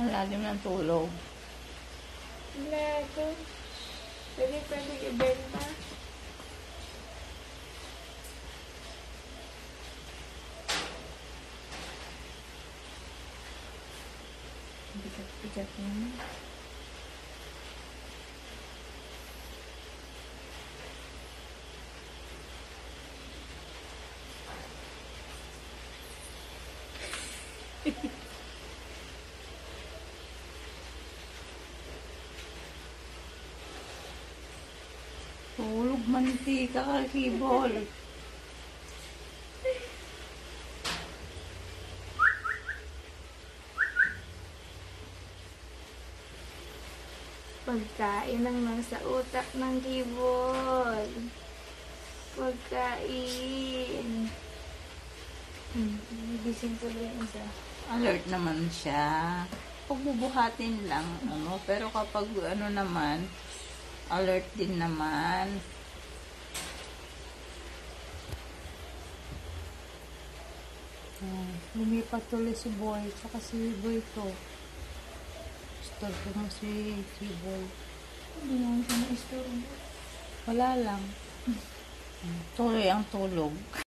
Ang lalim ng tulog. Wala ito. Pwede ibenta. Bigat-bigat naman. Tulog mantika ka, Kibol. Pagkain ang nasa utak ng Kibol. Pagkain. Gising tuloy yung isa. Alert naman siya. Pagbubuhatin lang, pero kapag naman, alert din naman. Lumipat tuloy si Boy, tsaka si Boy to. Istorbo mo si Boy. Hindi naman siya na-istorbo. Wala lang. Tuloy ang tulog.